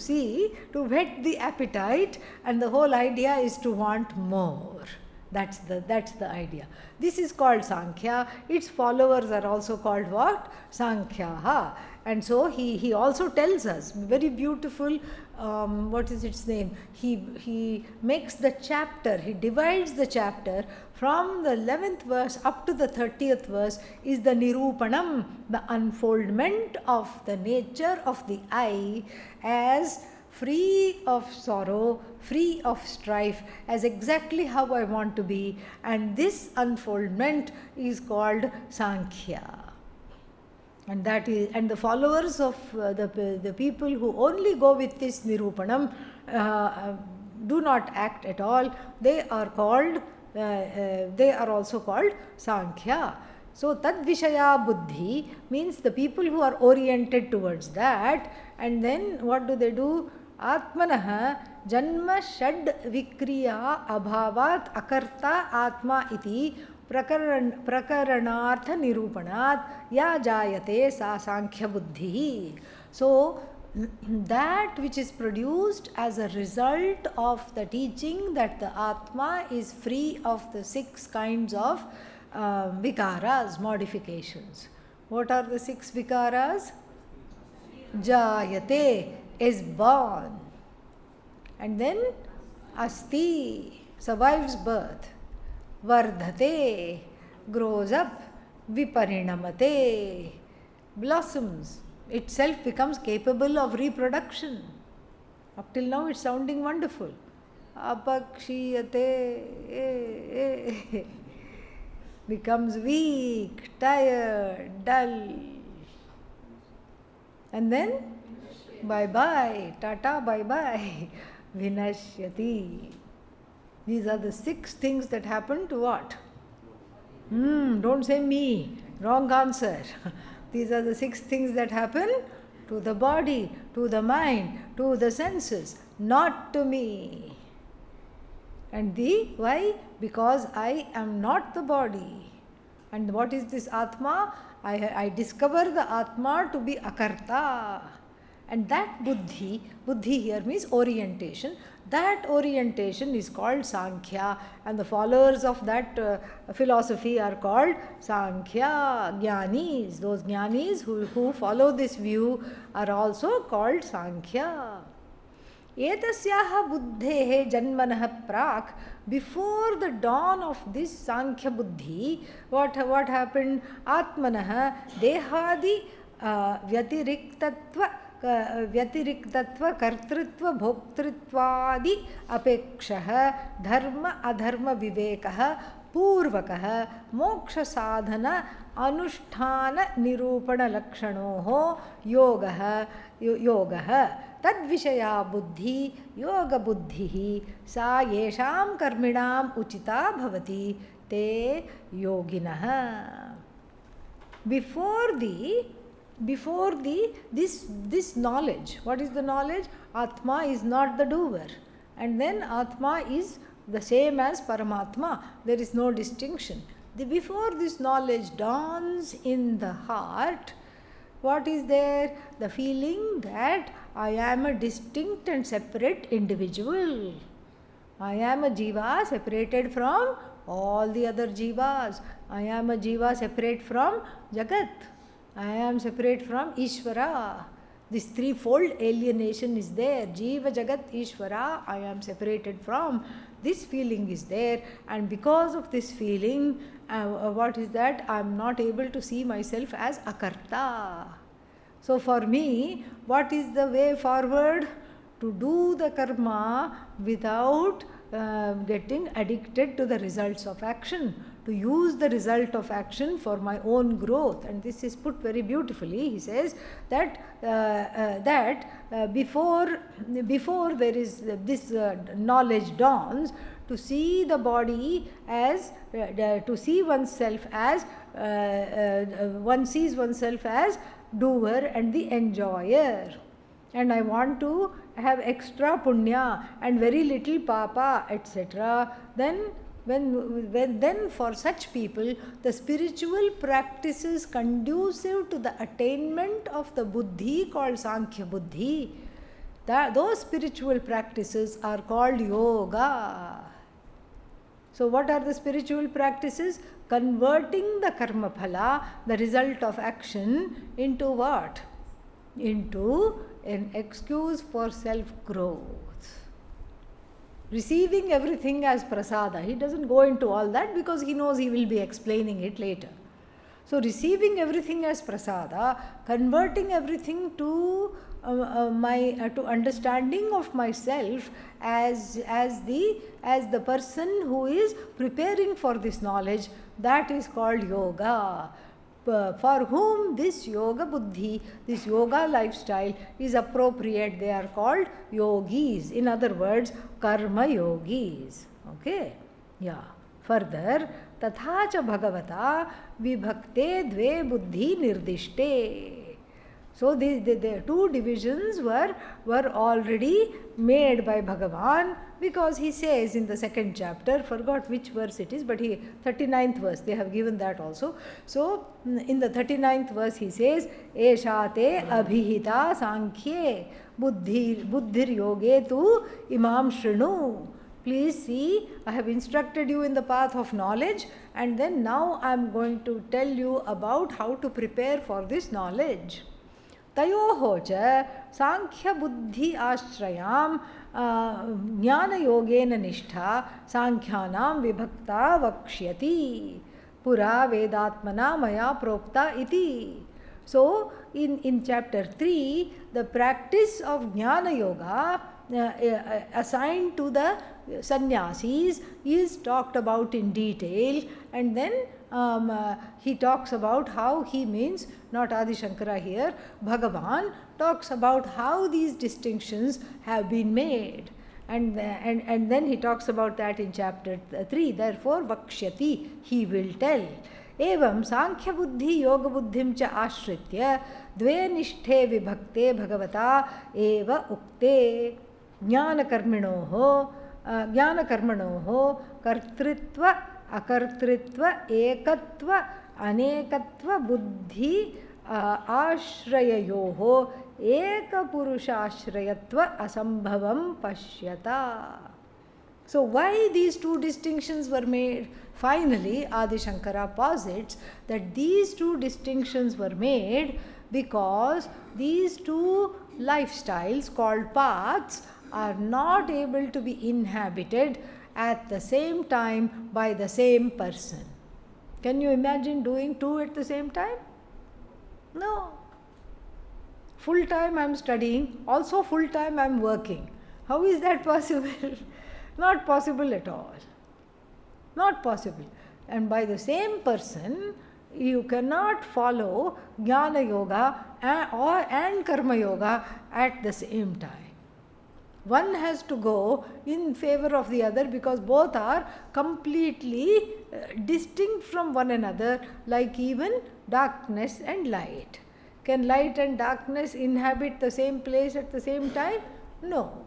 whet the appetite, and the whole idea is to want more. That's the idea. This is called Sankhya. Its followers are also called what? Sankhyaha. And so he also tells us, very beautiful, what is its name? He makes the chapter, he divides the chapter from the 11th verse up to the 30th verse is the Nirupanam, the unfoldment of the nature of the I as free of sorrow, free of strife, as exactly how I want to be. And this unfoldment is called Sankhya. And the followers of the people who only go with this Nirupanam do not act at all. They are also called Sankhya. So Tadvishaya Buddhi means the people who are oriented towards that. And then what do? Atmanah Janma Shad Vikriya Abhavat Akarta Atma iti Prakaranartha Nirupanat Ya Jayate Sa Sankhya Buddhi. So that which is produced as a result of the teaching that the Atma is free of the 6 kinds of vikaras, modifications. What are the 6 vikaras? Jayate is born, and then Asti survives birth, Vardhate grows up, Viparinamate blossoms, itself becomes capable of reproduction. Up till now it's sounding wonderful. Apakshiyate becomes weak, tired, dull. And then bye-bye, tata, bye-bye, vinashyati. These are the 6 things that happen to what? Don't say me, wrong answer. These are the 6 things that happen to the body, to the mind, to the senses, not to me. And why? Because I am not the body. And what is this Atma? I discover the Atma to be Akarta. And that Buddhi here means orientation. That orientation is called Sankhya, and the followers of that philosophy are called Sankhya Jnanis. Those Jnanis who follow this view are also called Sankhya. Etasyaha buddhehe janmanah prak, before the dawn of this Sankhya Buddhi, what happened? Atmanah dehadi व्यतिरिक्तत्व कर्तृत्व भोक्तृत्वादि अपेक्षः धर्म अधर्म विवेकः पूर्वकः मोक्ष साधन अनुष्ठान निरूपण लक्षणोः योगः तद्विषया बुद्धि योग बुद्धिः सा येषां कर्मिणाम् उचिता भवति ते योगिनः. Before this knowledge, what is the knowledge? Atma is not the doer, and then Atma is the same as Paramatma. There is no distinction. Before this knowledge dawns in the heart, what is there? The feeling that I am a distinct and separate individual. I am a jiva separated from all the other jivas. I am a jiva separate from Jagat. I am separate from Ishvara. This 3-fold alienation is there. Jiva, Jagat, Ishvara, I am separated from. This feeling is there, and because of this feeling, what is that? I am not able to see myself as Akarta. So for me, what is the way forward? To do the karma without getting addicted to the results of action, to use the result of action for my own growth. And this is put very beautifully. He says that before there is this knowledge dawns, to see the body as to see oneself as one sees oneself as doer and the enjoyer, and I want to have extra punya and very little papa, etc. Then for such people, the spiritual practices conducive to the attainment of the buddhi called Sankhya Buddhi, those spiritual practices are called yoga. So what are the spiritual practices? Converting the karma phala, the result of action, into what? Into an excuse for self-growth. Receiving everything as prasada. He doesn't go into all that because he knows he will be explaining it later. So receiving everything as prasada, converting everything to to understanding of myself as the person who is preparing for this knowledge, that is called yoga. For whom this yoga buddhi, this yoga lifestyle is appropriate, they are called yogis. In other words, karma yogis. Okay? Yeah. Further, tatha cha bhagavata vibhakte dve buddhi nirdishte. So the two divisions were already made by Bhagavan, because he says in the second chapter, forgot which verse it is, but 39th verse, they have given that also. So in the 39th verse he says, Esha te abhihita sankhye buddhir yoge tu imam shrinu. Please see, I have instructed you in the path of knowledge, and then now I am going to tell you about how to prepare for this knowledge. तयोः च सांख्य बुद्धि आश्रयां ज्ञान योगेन निष्ठा सांख्यानां विभक्ता वक्ष्यति पुरा वेदात्मना मया प्रोक्ता इति. So in chapter 3, the practice of jnana yoga assigned to the sannyasis is talked about in detail, and then he talks about how he means, not Adi Shankara here, Bhagavan talks about how these distinctions have been made, and then he talks about that in chapter 3. Therefore vakshyati, he will tell. एवं सांख्य बुद्धि योग बुद्धिं च आश्रित्य द्वे निष्ठे विभक्ते भगवता एव उक्ते ज्ञानकर्मणोः कर्तृत्व अकर्तृत्व एकत्व अनेकत्व बुद्धि आश्रययोः एकपुरुषाश्रयत्व असंभवं पश्यता. So why these two distinctions were made? Finally, Adi Shankara posits that these two distinctions were made because these two lifestyles called paths are not able to be inhabited at the same time by the same person. Can you imagine doing two at the same time? No. Full time I am studying, also full time I am working. How is that possible? Not possible at all. Not possible. And by the same person, you cannot follow Jnana Yoga and Karma Yoga at the same time. One has to go in favor of the other because both are completely distinct from one another, like even darkness and light. Can light and darkness inhabit the same place at the same time? No.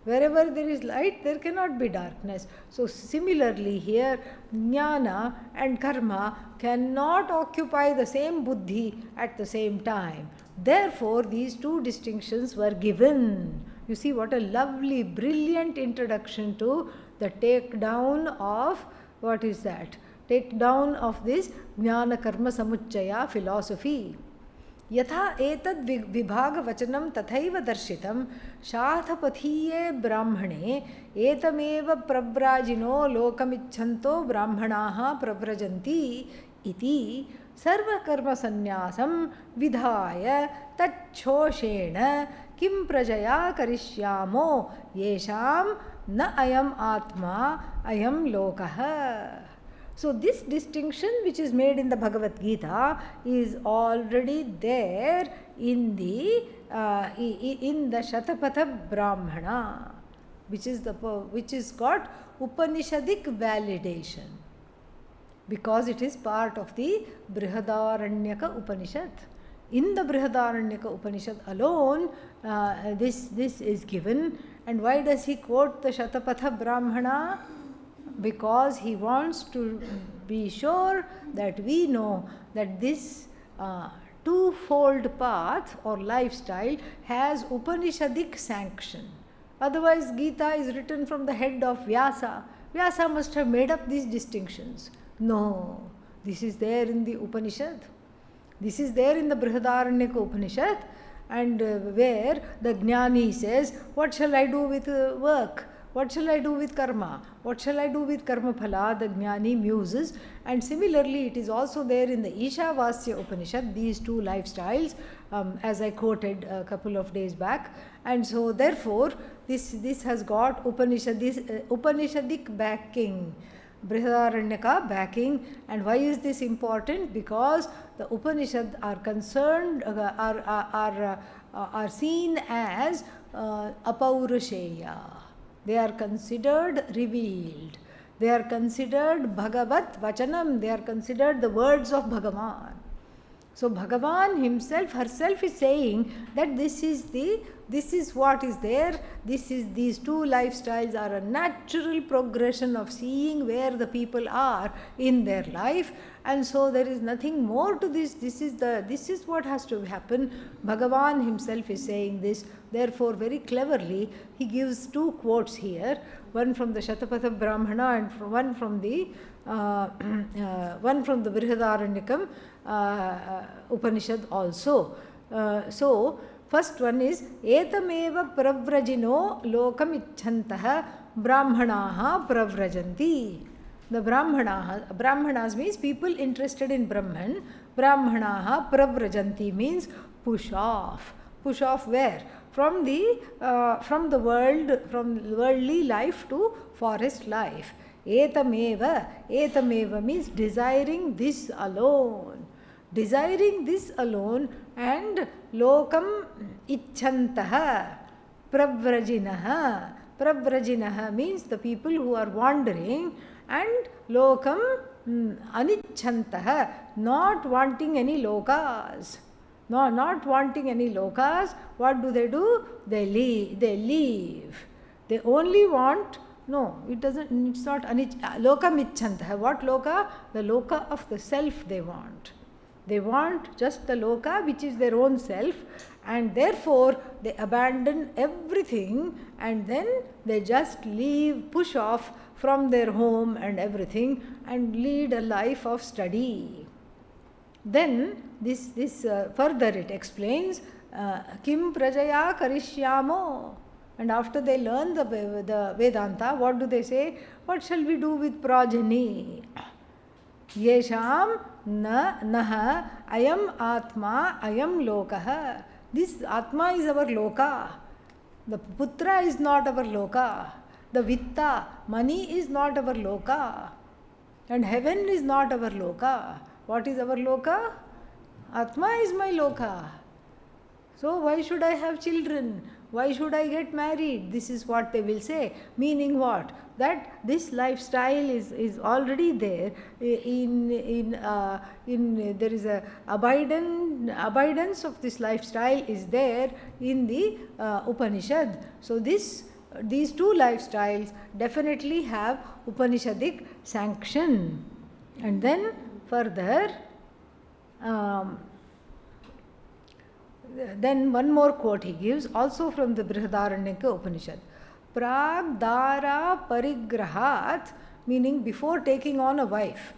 Wherever there is light, there cannot be darkness. So similarly here, jnana and karma cannot occupy the same buddhi at the same time. Therefore, these two distinctions were given. You see what a lovely, brilliant introduction to the takedown of, what is that? Takedown of this jnana karma samuccaya philosophy. यथा एतद् विभाग वचनं तथैव दर्शितं शाथपथीये ब्राह्मणे एतमेव प्रव्राजिनो लोकमिच्छन्तो ब्राह्मणाः प्रव्रजन्ति इति सर्वकर्मसन्न्यासं विधाय तच्छोषेण किं प्रजया करिष्यामो येषां na ayam atma, ayam lokah. So this distinction which is made in the Bhagavad Gita is already there in the Shatapatha Brahmana, which is got Upanishadic validation, because it is part of the Brihadaranyaka Upanishad. In the Brihadaranyaka Upanishad alone, this is given. And why does he quote the Shatapatha Brahmana? Because he wants to be sure that we know that this twofold path or lifestyle has Upanishadic sanction. Otherwise, Gita is written from the head of Vyasa. Vyasa must have made up these distinctions. No, this is there in the Upanishad. This is there in the Brihadaranyaka Upanishad, and where the Jnani says, what shall I do with work? What shall I do with karma? What shall I do with karma phala? The Jnani muses. And similarly, it is also there in the Ishavasya Upanishad, these two lifestyles, as I quoted a couple of days back. And so therefore, this has got Upanishadic backing, Brihadaranyaka backing. And why is this important? Because the Upanishad are concerned, are seen as apaurusheya. They are considered revealed. They are considered Bhagavat Vachanam. They are considered the words of Bhagavan. So Bhagavan himself, herself is saying that this is what is there. These two lifestyles are a natural progression of seeing where the people are in their life, and so there is nothing more to this. This is what has to happen. Bhagavan himself is saying this. Therefore, very cleverly, he gives two quotes here, one from the Shatapatha Brahmana and one from the Brihadaranyakam Upanishad also. So, first one is Etameva pravrajino lokam icchantaha brahmanaha pravrajanti. The Brahmanas means people interested in Brahman. Brahmanaha pravrajanti means push off. Push off where? From the world, from worldly life to forest life. Etameva means desiring this alone. Desiring this alone, and lokam icchantaha pravrajinaha. Pravrajinaha means the people who are wandering, and lokam anicchantaha, not wanting any lokas. No, not wanting any lokas. What do? They leave. They only want, no, it's not lokam icchantaha. What loka? The loka of the self they want. They want just the loka which is their own self, and therefore they abandon everything, and then they just leave, push off from their home and everything, and lead a life of study. Then this further it explains, Kim prajaya karishyamo. And after they learn the Vedanta, what do they say? What shall we do with progeny? Yesham naha ayam atma ayam lokah. This atma is our loka. The putra is not our loka. The vitta, money is not our loka. And heaven is not our loka. What is our loka? Atma is my loka. So why should I have children? Why should I get married? This is what they will say. Meaning what? That this lifestyle is already there. There is a abidance of this lifestyle is there in the Upanishad. So these two lifestyles definitely have Upanishadic sanction. And then further, then one more quote he gives, also from the Brihadaranyaka Upanishad. Pragdara parigrahat, meaning before taking on a wife.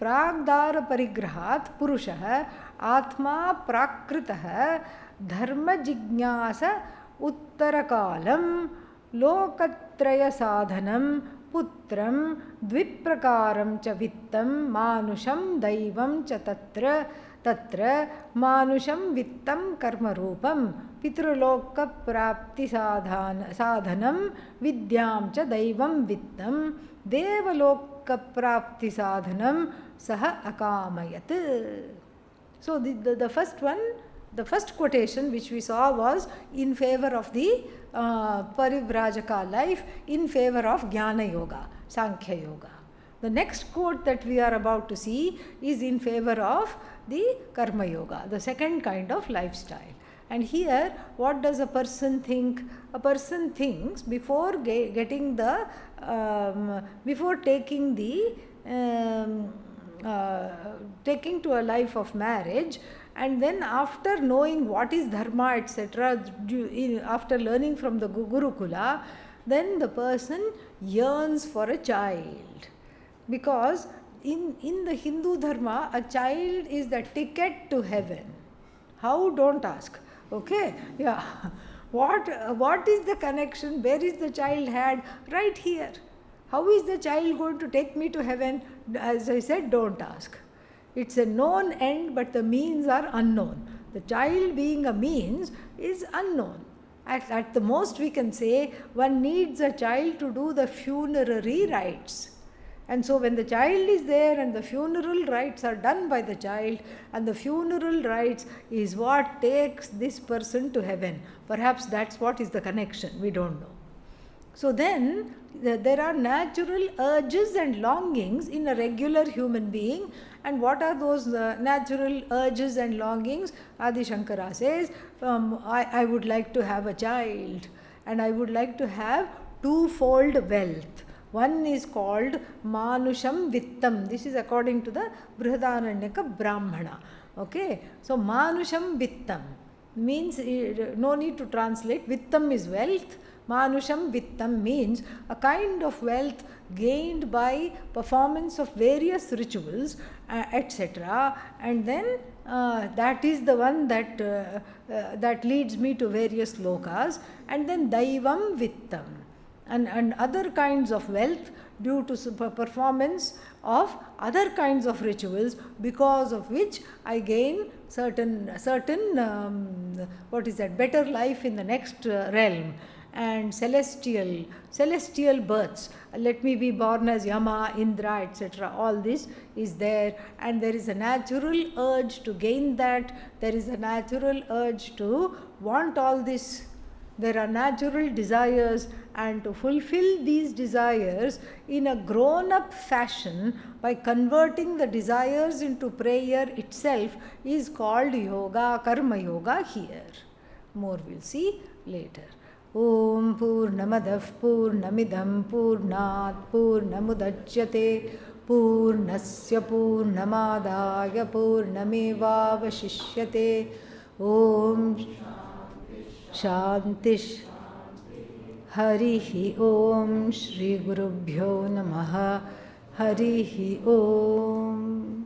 Pragdara parigrahat purushaha atma prakritaha dharma jignasa uttarakalam lokatraya sadhanam putram dviprakaram cha vittam manusham daivam cha tatra manusham vittam karma rupam pitruloka prapti sadhanam vidyam cha daivam vittam devaloka prapti sadhanam saha akamayat. So the first one, the first quotation which we saw was in favor of the Parivrajaka life, in favor of Jnana Yoga, Sankhya Yoga. The next quote that we are about to see is in favor of the Karma Yoga, the second kind of lifestyle. And here, what does a person think? A person thinks before getting the, before taking the, taking to a life of marriage, and then after knowing what is dharma, etc., after learning from the Gurukula, then the person yearns for a child. Because in the Hindu dharma, a child is the ticket to heaven. How? Don't ask. Okay? Yeah. What is the connection? Where is the child had? Right here. How is the child going to take me to heaven? As I said, don't ask. It's a known end, but the means are unknown. The child being a means is unknown. At the most we can say one needs a child to do the funerary rites. And so when the child is there and the funeral rites are done by the child, and the funeral rites is what takes this person to heaven. Perhaps that's what is the connection. We don't know. So then there are natural urges and longings in a regular human being. And what are those natural urges and longings? Adi Shankara says, I would like to have a child, and I would like to have twofold wealth. One is called Manusham Vittam. This is according to the Brihadaranyaka Brahmana. Okay. So Manusham Vittam means, no need to translate, Vittam is wealth. Manusham Vittam means a kind of wealth gained by performance of various rituals, etc. And then that is the one that, that leads me to various lokas. And then Daivam Vittam. And other kinds of wealth due to performance of other kinds of rituals, because of which I gain certain what is that, better life in the next realm, and celestial births. Let me be born as Yama, Indra, etc. All this is there, and there is a natural urge to gain that. There is a natural urge to want all this. There are natural desires, and to fulfill these desires in a grown-up fashion by converting the desires into prayer itself is called yoga, karma yoga here. More we'll see later. Om Purnamadav Purnamidam Purnat Purnamudachyate Purnasya Purnamadaya Purnamevavashishyate. Om Shantish Harihi Om Shri Gurubhyo Namaha Harihi Om.